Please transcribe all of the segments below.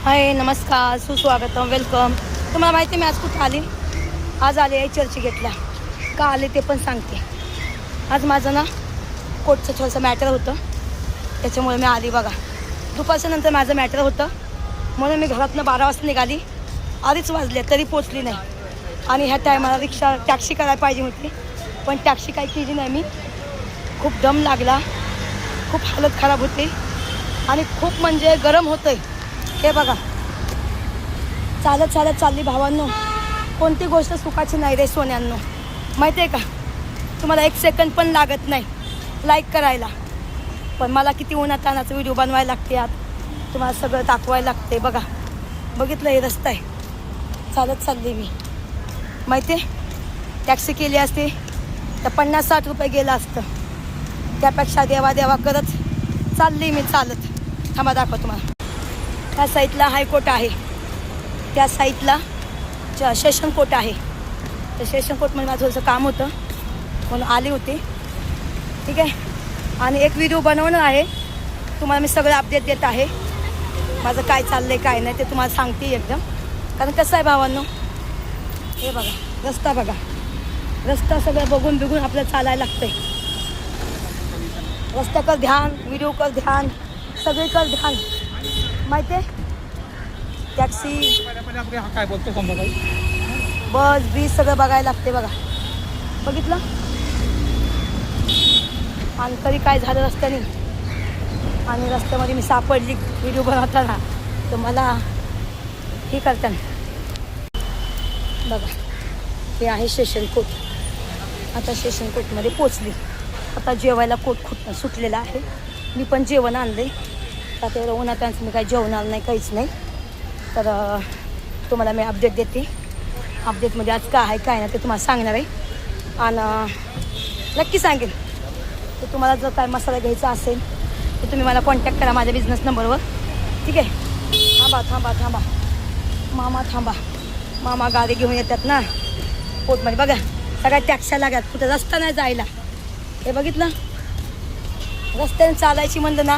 हाय, नमस्कार, सुस्वागतम, वेलकम. तुम्हाला माहिती आहे मी आज कुठं आली? आज आले आहे चर्चगेटला. का आले ते पण सांगते. आज माझं ना कोर्टचं थोडंसं मॅटर होतं, त्याच्यामुळे मी आली बघा. दुपारच्या नंतर माझं मॅटर होतं म्हणून मी घरातनं 12 वाजता निघाली. 2:30 वाजले तरी पोचली नाही. आणि ह्या टायमाला टॅक्सी करायला पाहिजे होती, पण टॅक्सी काही केली नाही मी. खूप दम लागला, खूप हालत खराब होती आणि खूप म्हणजे गरम होतं आहे. हे बघा, चालत चालत चालली भावांनो. कोणती गोष्ट सुखाची नाही रे सोन्यांनो, माहिती आहे का? तुम्हाला 1 सेकंड पण लागत नाही लाईक करायला, पण मला किती उन्हातानाचा व्हिडिओ बनवायला लागते. यात तुम्हाला सगळं दाखवायला लागते. बघा, बघितलं, हे रस्ता आहे, चालत चालली मी. माहिती आहे, टॅक्सी केली असती तर 50-60 रुपये गेलं असतं. त्यापेक्षा देवा देवा करत चालली मी चालत. थांबा, दाखवा तुम्हाला. त्या साईडला हायकोर्ट आहे, त्या साईडला सेशन कोर्ट आहे. तर सेशन कोर्टमध्ये माझं थोडंसं काम होतं म्हणून आले होते, ठीक आहे. आणि एक व्हिडिओ बनवणं आहे, तुम्हाला मी सगळं अपडेट देत आहे. माझं काय चाललं आहे काय नाही ते तुम्हाला सांगते एकदम. कारण कसं आहे भावांनो, हे बघा रस्ता, बघा रस्ता सगळं बघून बिघून आपल्याला चालायला लागतं आहे. रस्त्याकर ध्यान, व्हिडिओ कर ध्यान, सगळे कर ध्यान. माहिती आहे, टॅक्सी, काय बोलतो संध्याकाळी, बस बीस सगळं बघायला लागते. बघा, बघितलं. आणि तरी काय झालं रस्त्याने, आणि रस्त्यामध्ये मी सापडली व्हिडिओ बनवताना, तर मला हे करताना. बघा, हे आहे सेशन कोर्ट. आता सेशन कोर्टमध्ये पोचली. आता जेवायला कोर्ट सुटलेला आहे. मी पण जेवण आणले. आता एवढं उन्हातांचं मी काही जेवणार नाही, काहीच नाही. तर तुम्हाला मी अपडेट देते. अपडेटमध्ये आज काय आहे काय नाही ते तुम्हाला सांगणार आहे. आणि नक्की सांगेल. तर तुम्हाला जर काय मसाला घ्यायचा असेल तर तुम्ही मला कॉन्टॅक्ट करा माझ्या बिझनेस नंबरवर, ठीक आहे. थांबा थांबा थांबा मामा, थांबा मामा, गाडी घेऊन येतात ना कोर्टमध्ये. बघा, सगळ्या टॅक्स्या लागतात, कुठं रस्ता नाही जायला. हे बघितलं, रस्त्याने चालायची म्हणलं ना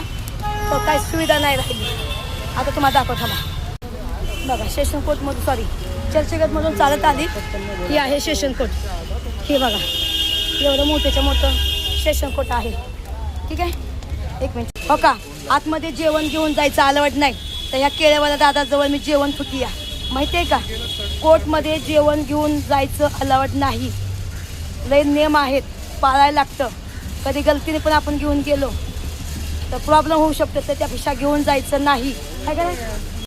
तर काही सुविधा नाही राहिली. आता तुम्हाला दाखवत. थांबा, बघा सेशन कोर्टमधून, सॉरी चर्चगेटमधून चालत आली. ही आहे सेशन कोर्ट. हे बघा, एवढं मोठ्याच्या मोठं सेशन कोर्ट आहे, ठीक आहे. 1 मिनिट. हो का, आतमध्ये जेवण घेऊन जायचं अलाउड नाही. तर ह्या केळेवाला दादाजवळ मी जेवण ठुकी या, माहिती आहे का? कोर्टमध्ये जेवण घेऊन जायचं अलाउड नाही. लय नियम आहेत, पाळायला लागतं. कधी गलतीने पण आपण घेऊन गेलो तर प्रॉब्लेम होऊ शकतो. तर त्यापेक्षा घेऊन जायचं नाही, काय करायचं.